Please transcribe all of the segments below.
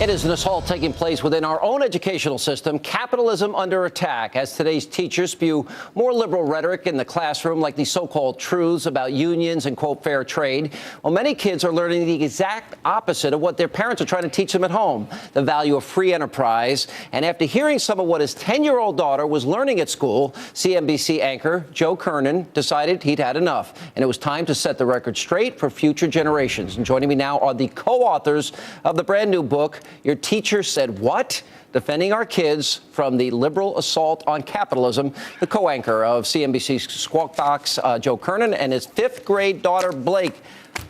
It is an assault taking place within our own educational system, capitalism under attack, as today's teachers spew more liberal rhetoric in the classroom, like these so-called truths about unions and, quote, fair trade. Well, many kids are learning the exact opposite of what their parents are trying to teach them at home, the value of free enterprise. And after hearing some of what his 10-year-old daughter was learning at school, CNBC anchor Joe Kernan decided he'd had enough, and it was time to set the record straight for future generations. And joining me now are the co-authors of the brand new book, Your Teacher Said What? Defending Our Kids from the Liberal Assault on Capitalism, the co-anchor of CNBC's Squawk Box, Joe Kernan, and his fifth-grade daughter, Blake.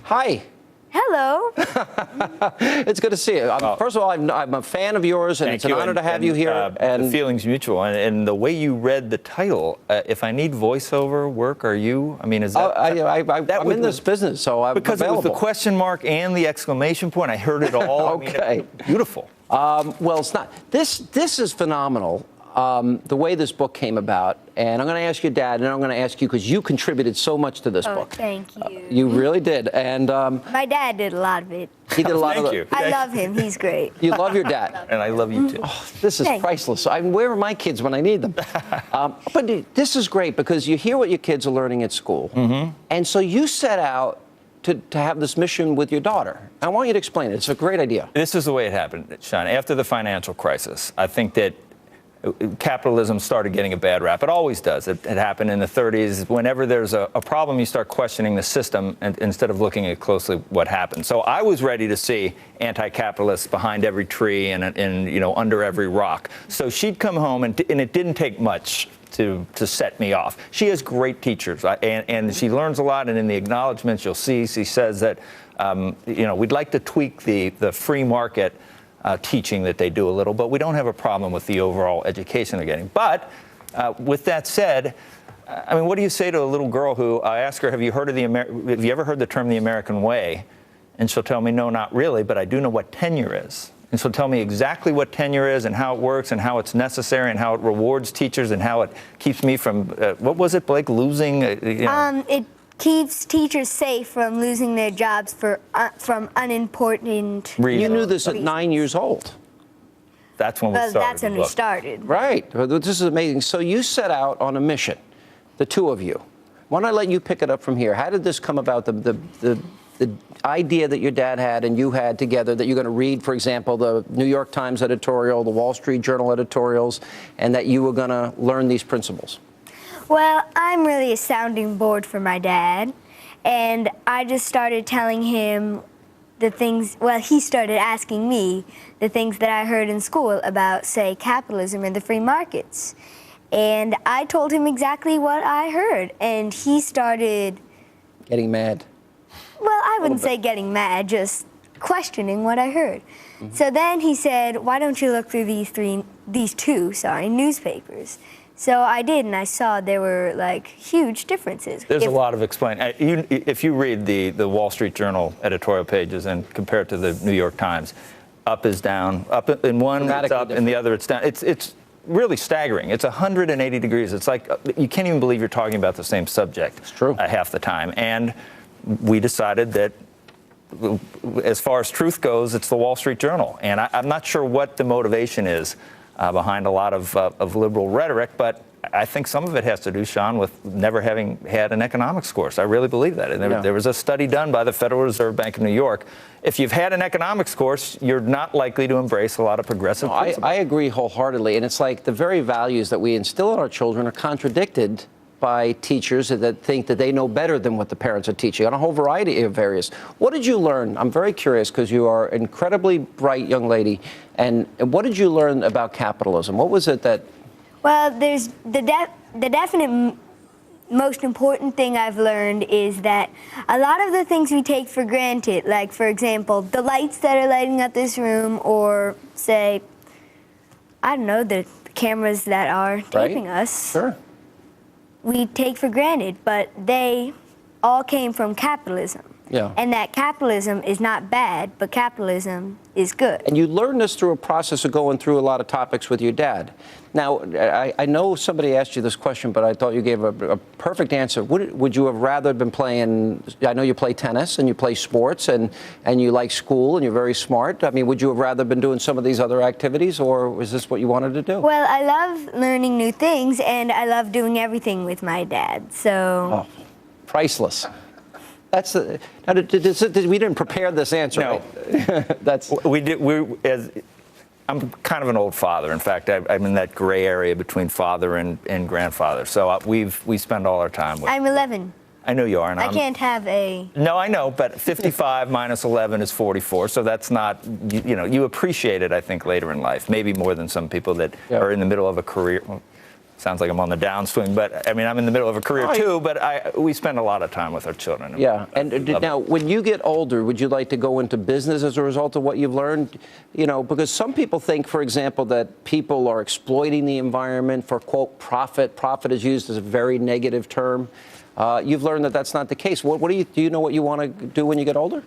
Hi. Hello. It's good to see you. First of all, I'm a fan of yours, and it's an honor to have you here. And the feeling's mutual. And the way you read the title, if I need voiceover work, are you? I mean, is that? I'm in this business, so I'm because available. It was the question mark and the exclamation point. I heard it all. Okay. I mean, beautiful. Well, it's not. This is phenomenal. The way this book came about, and I'm going to ask your dad, and I'm going to ask you because you contributed so much to this book. Thank you. You really did, and my dad did a lot of it. He did a lot Thank of you. it. I love him. He's great. You love your dad, And I love you too. Oh, this is priceless. Where are my kids when I need them? But this is great because you hear what your kids are learning at school, and so you set out to have this mission with your daughter. I want you to explain it. It's a great idea. This is the way it happened, Sean. After the financial crisis, I think that capitalism started getting a bad rap. It always does. It happened in the 30s. Whenever there's a problem, you start questioning the system instead of looking at closely what happened. So I was ready to see anti-capitalists behind every tree and under every rock. So she'd come home, and it didn't take much to set me off. She has great teachers, and she learns a lot. And in the acknowledgments, you'll see she says that we'd like to tweak the free market teaching that they do a little, but we don't have a problem with the overall education they're getting. But with that said, I mean, what do you say to a little girl who I ask her, have you ever heard the term the American way? And she'll tell me, no, not really, but I do know what tenure is. And she'll tell me exactly what tenure is and how it works and how it's necessary and how it rewards teachers and how it keeps me from, what was it, Blake, losing? It keeps teachers safe from losing their jobs from unimportant reasons. You knew this at 9 years old. That's when we started. That's when we started. Right. This is amazing. So you set out on a mission, the two of you. Why don't I let you pick it up from here? How did this come about, the idea that your dad had and you had together that you're going to read, for example, the New York Times editorial, the Wall Street Journal editorials, and that you were going to learn these principles? Well, I'm really a sounding board for my dad, and I just started telling him the things, well, he started asking me the things that I heard in school about, say, capitalism and the free markets. And I told him exactly what I heard, and he started getting mad. Well, I wouldn't say getting mad, just questioning what I heard. So then he said, why don't you look through these two newspapers? So I did, and I saw there were, like, huge differences. There's a lot of explaining. If you read the Wall Street Journal editorial pages and compare it to the New York Times, up is down. Up in one, it's up, in the other, it's down. It's really staggering. It's 180 degrees. It's like you can't even believe you're talking about the same subject. It's true. Half the time. And we decided that as far as truth goes, it's the Wall Street Journal. And I'm not sure what the motivation is behind a lot of liberal rhetoric, but I think some of it has to do, Sean, with never having had an economics course. I really believe that. And there was a study done by the Federal Reserve Bank of New York. If you've had an economics course, you're not likely to embrace a lot of progressive principles. I agree wholeheartedly. And it's like the very values that we instill in our children are contradicted by teachers that think that they know better than what the parents are teaching on a whole variety of areas. What did you learn? I'm very curious because you are an incredibly bright young lady. And what did you learn about capitalism? What was it that... Well, there's the definite most important thing I've learned is that a lot of the things we take for granted, like, for example, the lights that are lighting up this room, or, say, I don't know, the cameras that are taping us. Sure. We take for granted, but they all came from capitalism. Yeah. And that capitalism is not bad, but capitalism is good. And you learned this through a process of going through a lot of topics with your dad. Now, I know somebody asked you this question, but I thought you gave a perfect answer. Would you have rather been playing, I know you play tennis and you play sports and you like school and you're very smart. I mean, would you have rather been doing some of these other activities, or was this what you wanted to do? Well, I love learning new things, and I love doing everything with my dad, so. Oh, priceless. That's the, now, we didn't prepare this answer. No. Right? That's. We did. I'm kind of an old father. In fact, I'm in that gray area between father and grandfather. So we spend all our time with. I'm 11. I know you are. And I can't have a. No, I know, but 55 minus 11 is 44. So that's not. You appreciate it, I think, later in life. Maybe more than some people that are in the middle of a career. Well, sounds like I'm on the downswing, but I mean, I'm in the middle of a career too, but we spend a lot of time with our children. Yeah, and now when you get older, would you like to go into business as a result of what you've learned? Because some people think, for example, that people are exploiting the environment for, quote, profit. Profit is used as a very negative term. You've learned that that's not the case. Do you know what you want to do when you get older?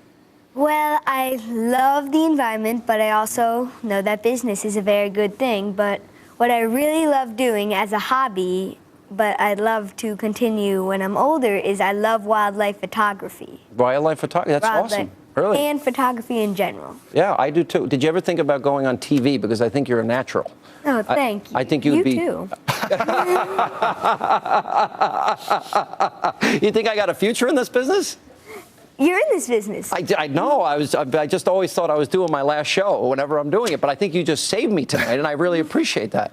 Well, I love the environment, but I also know that business is a very good thing, but what I really love doing as a hobby, but I'd love to continue when I'm older, is I love wildlife photography. Wildlife photography? That's awesome. Really? And photography in general. Yeah, I do too. Did you ever think about going on TV? Because I think you're a natural. Oh, thank you. I think you would be. You too. You think I got a future in this business? You're in this business. I know. I just always thought I was doing my last show whenever I'm doing it, but I think you just saved me tonight, and I really appreciate that.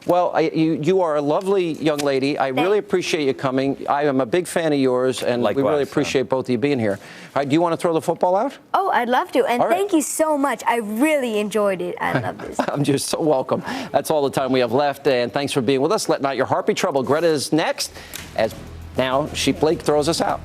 Well, you are a lovely young lady. I really appreciate you coming. I am a big fan of yours, and Likewise, we really appreciate both of you being here. All right, do you want to throw the football out? Oh, I'd love to, and All right. thank you so much. I really enjoyed it. I love this. I'm just so welcome. That's all the time we have left, and thanks for being with us. Let not your heart be troubled. Greta is next, as now Blake throws us out.